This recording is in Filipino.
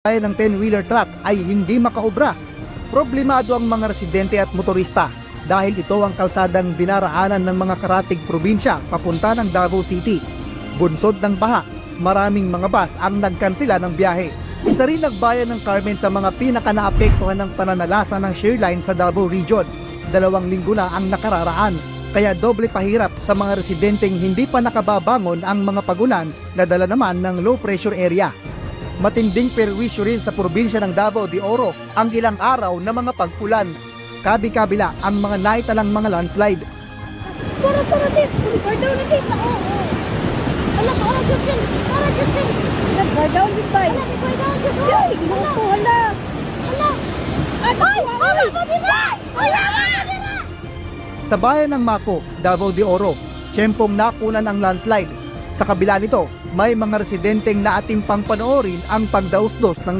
ng 10-wheeler truck ay hindi makaobra. Problemado ang mga residente at motorista dahil ito ang kalsadang dinaraanan ng mga karatig probinsya papunta ng Davao City. Bunsod ng baha, maraming mga bus ang nagkansela ng biyahe. Isa rin nagbayan ng Carmen sa mga pinaka-naapektuhan ng pananalasa ng shear line sa Davao Region. 2 linggo na ang nakararaan, kaya doble pahirap sa mga residenteng hindi pa nakababangon ang mga pagulan na dala naman ng low pressure area. Matinding perwisyo rin sa probinsya ng Davao de Oro ang ilang araw na mga pag-ulan. Kabi-kabila ang mga naitalang mga landslide. Para tip, bar down na tip. Ala, para Justin. Bar down din ba? Ala, bar down din ba? Ay, ginoko, ala. Sa bayan ng Mako, Davao de Oro, tiyempong nakunan ang landslide. Sa kabila nito, may mga residenteng naatimpang panoorin ang pagdausdos ng